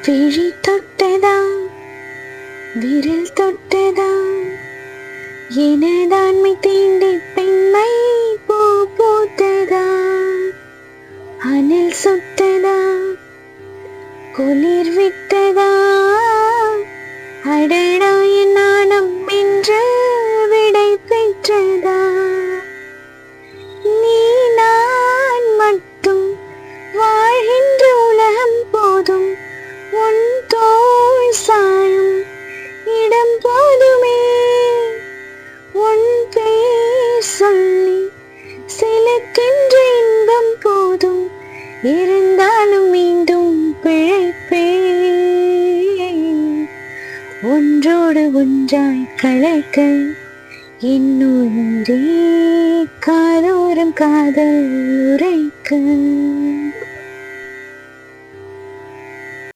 விழி தொட்டதா விரல் தொட்டதா எனதான்மை தீண்டி பெண்மை பூ பூத்ததா அனல் சுட்டதா குளிர் விட்டதா அடடா என் நாணம் என்று விடை பெற்றதா நீ நான் மட்டும் வாழ்கின்ற உலகம் போதும் உன் தோள் சாயும் இடம் போதுமே உன் பேர் சொல்லி சிலக்கின்ற இன்பம் போதும் இருந்தாலும் மீண்டும் பிழைப்பேன் ஒன்றோடு ஒன்றாய் கலக்க என்னுயிரே காதோரம் காதல் உரைக்க